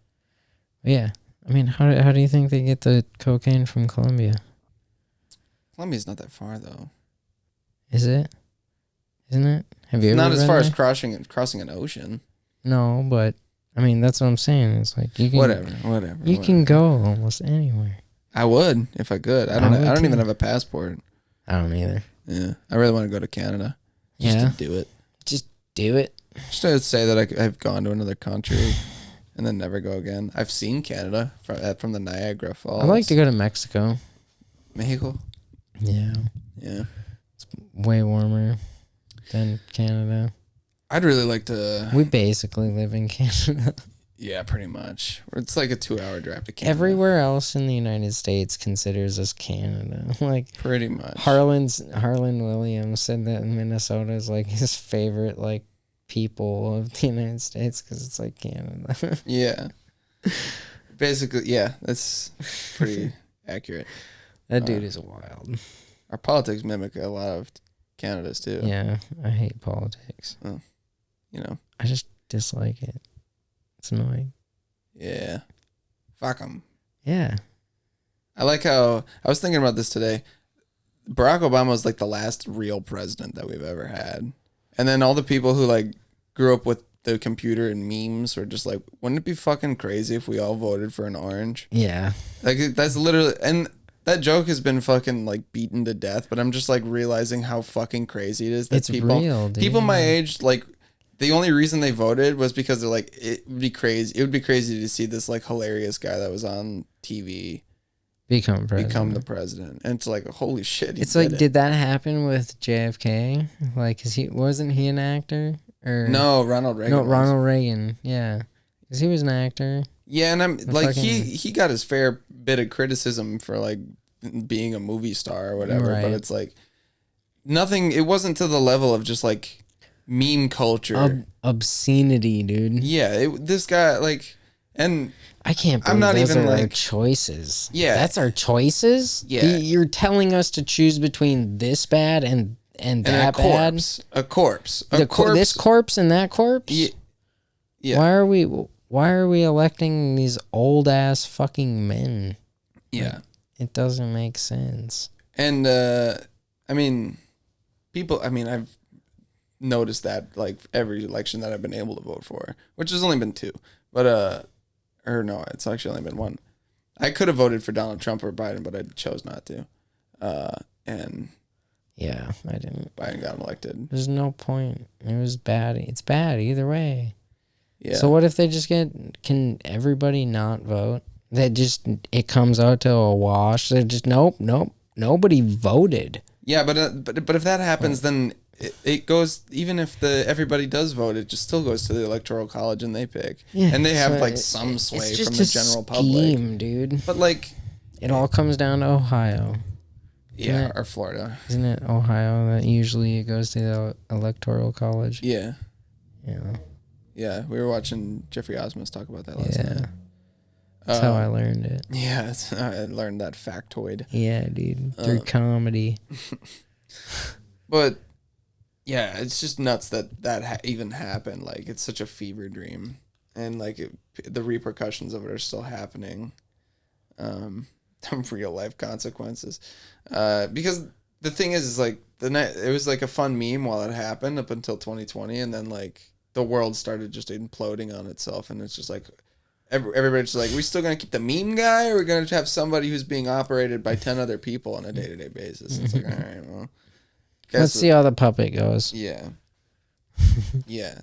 Yeah. I mean, how do you think they get the cocaine from Colombia? Colombia's not that far though. Is it? Isn't it? Have you ever not as been far there? as crossing an ocean. No, but I mean, that's what I'm saying. It's like you can whatever. You can go almost anywhere. I would if I could. I don't even have a passport. I don't either. Yeah, I really want to go to Canada. Just to do it. Just do it. Just to say that I've gone to another country and then never go again. I've seen Canada from the Niagara Falls. I'd like to go to Mexico. Mexico. Yeah. Yeah. It's way warmer than Canada. I'd really like to... We basically live in Canada. Yeah, pretty much. It's like a 2-hour drive to Canada. Everywhere else in the United States considers us Canada. Like, pretty much. Harlan Williams said that Minnesota is like his favorite like people of the United States because it's like Canada. Yeah. Basically, yeah, that's pretty accurate. That dude is wild. Our politics mimic a lot of Canada's too. Yeah, I hate politics. Oh, you know. I just dislike it. It's annoying. Yeah. Fuck them. Yeah. I like how... I was thinking about this today. Barack Obama was like the last real president that we've ever had. And then all the people who like grew up with the computer and memes were just like, wouldn't it be fucking crazy if we all voted for an orange? Yeah. Like that's literally... And that joke has been fucking like beaten to death, but I'm just like realizing how fucking crazy it is that It's real, dude. People my age, like, the only reason they voted was because they're like, it would be crazy. It would be crazy to see this like hilarious guy that was on TV become the president. And it's like, holy shit. It's like, did that happen with JFK? Like, wasn't he an actor? Or no, Ronald Reagan. No, Ronald Reagan. Yeah, because he was an actor. Yeah, and I'm like, he got his fair bit of criticism for like being a movie star or whatever, right. But it's like nothing. It wasn't to the level of just like meme culture, obscenity, dude. Yeah, this guy like, and I can't believe I'm not those even are our like choices. Yeah, that's our choices. Yeah, you're telling us to choose between this bad and that bad. A corpse. This corpse and that corpse. Yeah. Why are we electing these old ass fucking men? Yeah. Like, it doesn't make sense. And I mean, I've noticed that like every election that I've been able to vote for, which has only been 2, but or no, it's actually only been 1. I could have voted for Donald Trump or Biden, but I chose not to. And Yeah, I didn't. Biden got elected. There's no point. It was bad. It's bad either way. Yeah. So what if they just can everybody not vote? That just, it comes out to a wash. They're just, nope, nobody voted. Yeah, but if that happens, then it goes, even if everybody does vote, it just still goes to the electoral college and they pick. Yeah, and they have so like some sway just from the general public. Dude. But like, it all comes down to Ohio. Yeah, or Florida. Isn't it Ohio that usually it goes to the electoral college? Yeah. Yeah. Yeah, we were watching Jeffrey Osmus talk about that last night. That's how I learned it. Yeah, I learned that factoid. Yeah, dude. Through comedy. But, yeah, it's just nuts that even happened. Like, it's such a fever dream. And, like, the repercussions of it are still happening. Real life consequences. Because the thing is like, it was like a fun meme while it happened up until 2020. And then, like, the world started just imploding on itself. And it's just like, everybody's like, we still going to keep the meme guy, or we're going to have somebody who's being operated by 10 other people on a day-to-day basis? It's like, all right, well. Let's see how the puppet goes. Yeah. Yeah.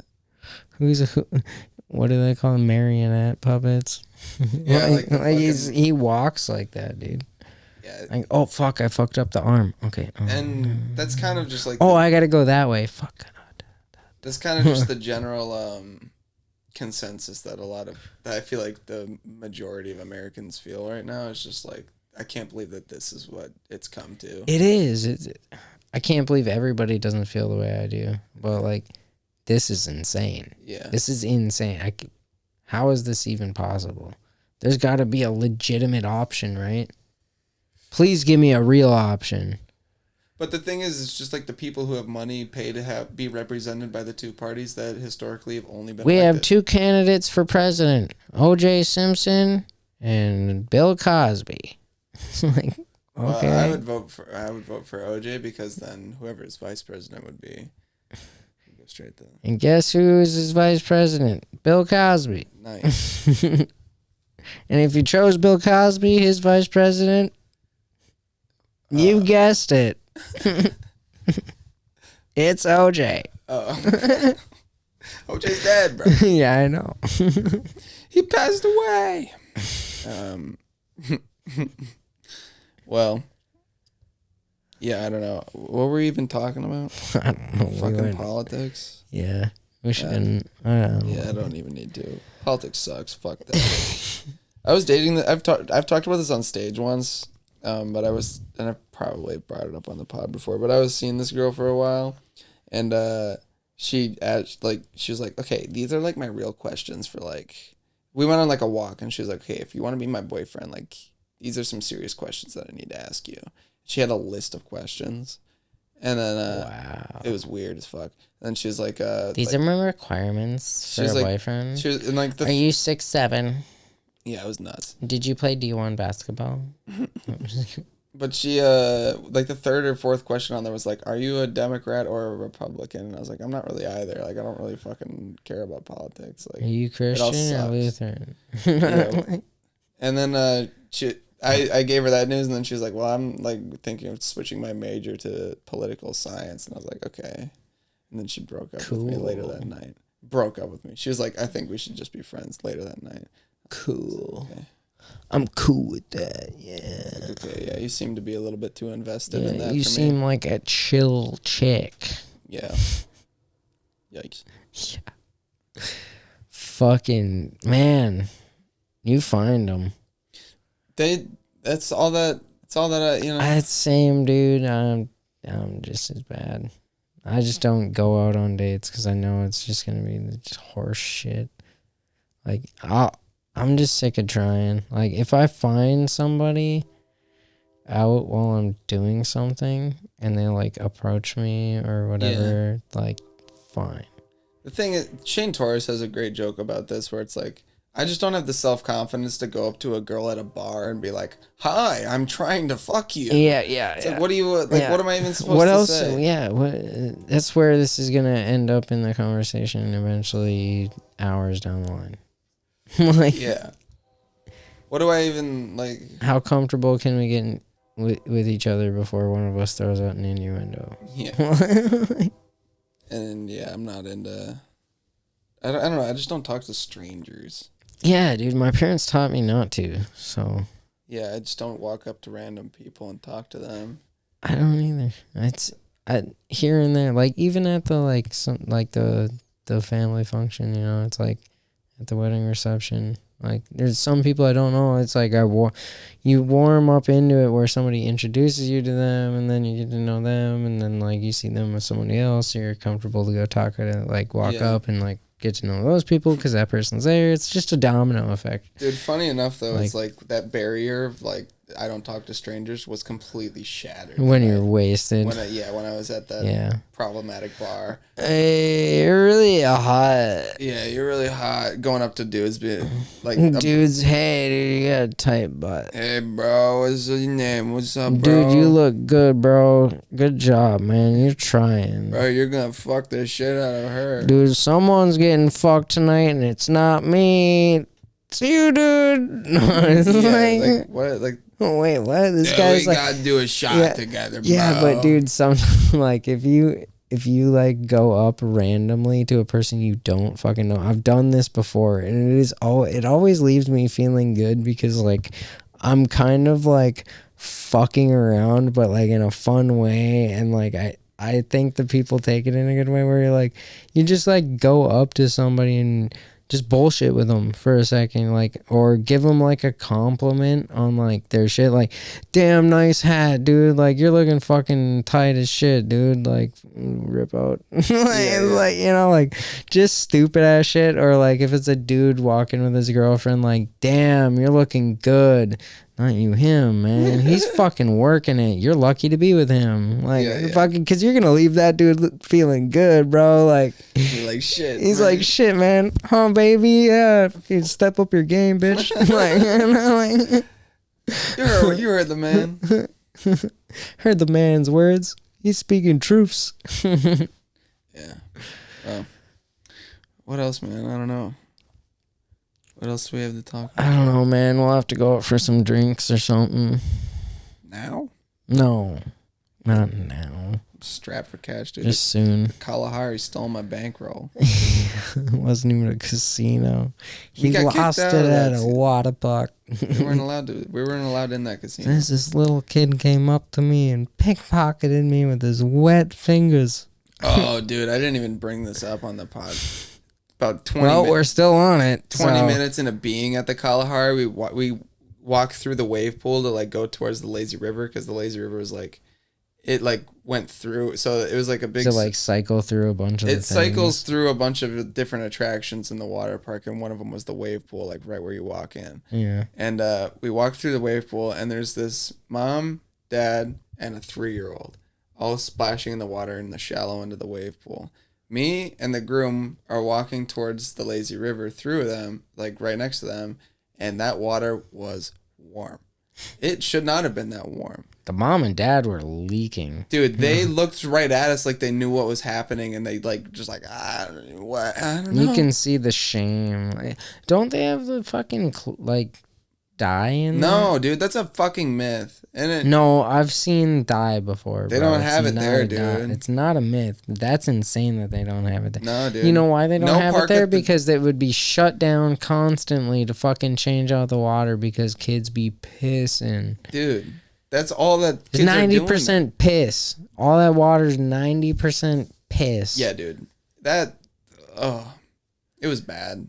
What do they call them? Marionette puppets? Yeah, like he walks like that, dude. Yeah. Like, oh, fuck, I fucked up the arm. Okay. And that's kind of just like... I got to go that way. Fuck. That's kind of just the general... consensus that I feel like the majority of Americans feel right now is just like, I can't believe that this is what it's come to. It is. I can't believe everybody doesn't feel the way I do. But like, this is insane. Yeah. This is insane. How is this even possible? There's got to be a legitimate option, right? Please give me a real option. But the thing is, it's just like the people who have money pay to be represented by the two parties that historically have only been We elected. have two candidates for president, O.J. Simpson and Bill Cosby. Like, okay. Well, I would vote for OJ, because then whoever's vice president would be go straight to. And guess who is his vice president? Bill Cosby. Nice. And if you chose Bill Cosby, his vice president, you guessed it. It's OJ. OJ's dead, bro. Yeah, I know. He passed away. Well, yeah, I don't know. What were we even talking about? I don't know. Fucking politics. Yeah, we shouldn't. Yeah, I don't even need to. Politics sucks. Fuck that. I was dating. I've talked about this on stage once. But I probably brought it up on the pod before, but I was seeing this girl for a while, and she was like, okay, these are like my real questions for like, we went on like a walk, and she was like, okay, if you want to be my boyfriend, like, these are some serious questions that I need to ask you. She had a list of questions, and then wow, it was weird as fuck. And then she was like, these are my requirements for a boyfriend. She was, and like, are you 6'7"? Yeah, it was nuts. Did you play D1 basketball? But she, like, the third or fourth question on there was like, are you a Democrat or a Republican? And I was like, I'm not really either. Like, I don't really fucking care about politics. Like, are you Christian or Lutheran? Yeah. And then I gave her that news, and then she was like, well, I'm like thinking of switching my major to political science. And I was like, okay. And then she broke up with me later that night. Broke up with me. She was like, I think we should just be friends later that night. Cool. Okay. I'm cool with that. Yeah. Okay. Yeah. You seem to be a little bit too invested in that. You seem like a chill chick. Yeah. Yikes. Yeah. Fucking man, you find them. That's all that I, you know. That's same, dude. I'm just as bad. I just don't go out on dates because I know it's just gonna be just horse shit. Like I'm just sick of trying. Like, if I find somebody out while I'm doing something and they like approach me or whatever, like, fine. The thing is, Shane Torres has a great joke about this where it's like, I just don't have the self-confidence to go up to a girl at a bar and be like, hi, I'm trying to fuck you. Yeah. It's like, what do you, like, what am I even supposed what to else? say? Yeah, that's where this is going to end up in the conversation eventually hours down the line. Like, yeah. What do I even, like? How comfortable can we get with each other before one of us throws out an innuendo. Yeah. And yeah, I'm not into. I don't know. I just don't talk to strangers. Yeah, dude, my parents taught me not to, so. Yeah, I just don't walk up to random people and talk to them. I don't either. It's here and there, like even at the like some like the family function, you know, it's like at the wedding reception. Like there's some people I don't know. It's like you warm up into it where somebody introduces you to them, and then you get to know them, and then like you see them with somebody else, so you're comfortable to go talk to like walk up and like get to know those people because that person's there. It's just a domino effect. Dude, funny enough though, it's like that barrier of like I don't talk to strangers was completely shattered when you're wasted. When I was at that problematic bar. Hey, you're really hot. Yeah, you're really hot. Going up to dudes, like dudes. Hey, dude, you got a tight butt. Hey, bro, what's your name? What's up, bro? Dude, you look good, bro. Good job, man. You're trying. Bro, you're gonna fuck the shit out of her. Dude, someone's getting fucked tonight, and it's not me. It's you, dude. It's like what? Like. Oh, wait, what? This guy's we gotta do a shot together, bro. Yeah, but dude, sometimes like if you like go up randomly to a person you don't fucking know, I've done this before, and it always leaves me feeling good because like I'm kind of like fucking around, but like in a fun way, and like I think the people take it in a good way where you're like you just like go up to somebody and just bullshit with them for a second, like, or give them like a compliment on like their shit, like, damn nice hat, dude, like you're looking fucking tight as shit, dude, like rip out. Like, you know, like just stupid ass shit. Or like if it's a dude walking with his girlfriend, like, damn, you're looking good. Not you, him, man. He's fucking working it. You're lucky to be with him. Like, fucking, because you're going to leave that dude feeling good, bro. Like, you're like, shit. He's like, shit, man. Huh, baby? Yeah. You step up your game, bitch. Like, you know, like, you heard the man. Heard the man's words. He's speaking truths. Yeah. Well, what else, man? I don't know. What else do we have to talk about? I don't know, man. We'll have to go out for some drinks or something. Now? No. Not now. Strapped for cash, dude. Just soon. Kalahari stole my bankroll. It wasn't even a casino. He lost it at a water park. We weren't allowed in that casino. This little kid came up to me and pickpocketed me with his wet fingers. Oh, dude, I didn't even bring this up on the pod. About 20 minutes. We're still on it. 20 minutes into being at the Kalahari, we walked through the wave pool to like go towards the lazy river, because the lazy river was like, it like went through, so it was like a big. So like cycle through a bunch of. It cycles through a bunch of different attractions in the water park, and one of them was the wave pool, like right where you walk in. Yeah. And we walked through the wave pool, and there's this mom, dad, and a 3-year-old all splashing in the water in the shallow end of the wave pool. Me and the groom are walking towards the lazy river through them, like right next to them, and that water was warm. It should not have been that warm. The mom and dad were leaking. Dude, they looked right at us like they knew what was happening, and they like just like, I don't know. You can see the shame. Like, don't they have the fucking like dye in there? No, dude, that's a fucking myth. No, I've seen dye before. They don't have it there, dude. It's not a myth. That's insane that they don't have it there. No, dude. You know why they don't have it there? Because it would be shut down constantly to fucking change out the water because kids be pissing. Dude, that's all that kids 90% piss. All that water's 90% piss. Yeah, dude. It was bad.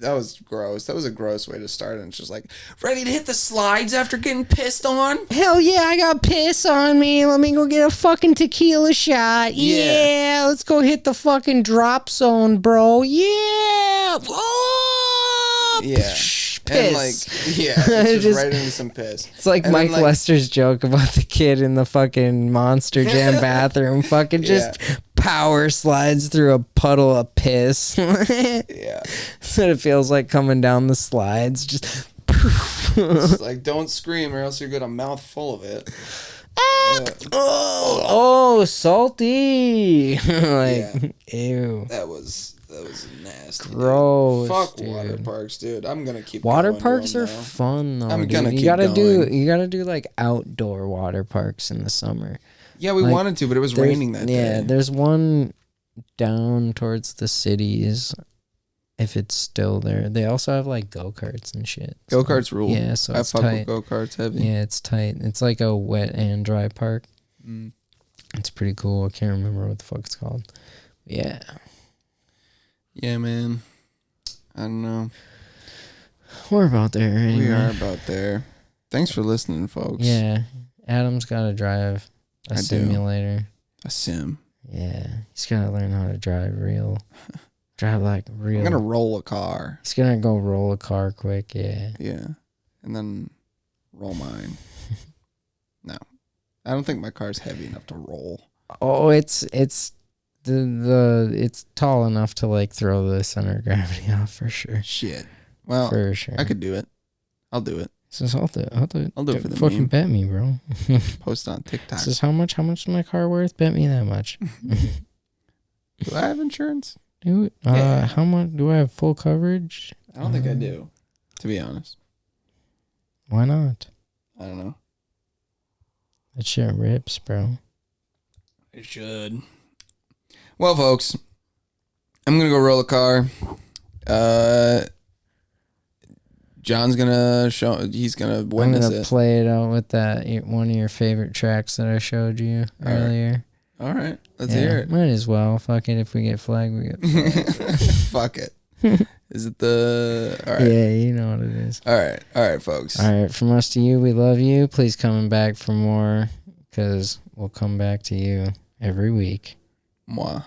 That was gross. That was a gross way to start. And it's just like, ready to hit the slides after getting pissed on? Hell yeah, I got piss on me. Let me go get a fucking tequila shot. Yeah, let's go hit the fucking drop zone, bro. Yeah. Oh, yeah. Piss. And like, yeah, it's just right into some piss. It's like Mike Lester's joke about the kid in the fucking Monster Jam bathroom. Fucking just power slides through a puddle of piss. Yeah. So it feels like coming down the slides. Just it's like, don't scream or else you're gonna mouth full of it. Oh, salty. Like, ew. That was that was nasty. Gross. Fuck dude. water parks, dude. I'm gonna keep. Water going to parks them, are though. fun though. I'm dude. gonna you keep gotta going. do. You gotta do like outdoor water parks in the summer. Yeah, we Like, wanted to, but it was raining that day. Yeah, there's one down towards the cities. If it's still there, they also have like go-karts and shit. Go-karts rule. Yeah, so I it's fuck tight. with go-karts heavy. Yeah, it's tight. It's like a wet and dry park. Mm. It's pretty cool. I can't remember what the fuck it's called. Yeah. Yeah, man. I don't know. We're about there anyway. We are about there. Thanks for listening, folks. Yeah. Adam's got to drive a I do. simulator. A sim. Yeah. He's got to learn how to drive real. Drive like real. I'm gonna roll a car. He's going to go roll a car quick. Yeah. Yeah. And then roll mine. No. I don't think my car's heavy enough to roll. Oh, it's tall enough to like throw the center of gravity off for sure. Shit. Well, For sure. I could do it. I'll do it. Says I'll do it. I'll do it for the fucking meme. bet me, bro. Post on TikTok. Says how much is my car worth? Bet me that much. Do I have insurance? Do Yeah. How much do I have full coverage? I don't think I do, to be honest. Why not? I don't know. That shit rips, bro. It should. Well, folks, I'm gonna go roll a car. John's gonna show. He's gonna I'm witness gonna it. play it out with that one of your favorite tracks that I showed you All right. earlier. All right, let's Yeah, hear it. might as well. Fuck it. If we get flagged, we get flagged. Fuck it. Is it the? All right. Yeah, you know what it is. All right, folks. All right, from us to you, we love you. Please come back for more, because we'll come back to you every week. Mwah.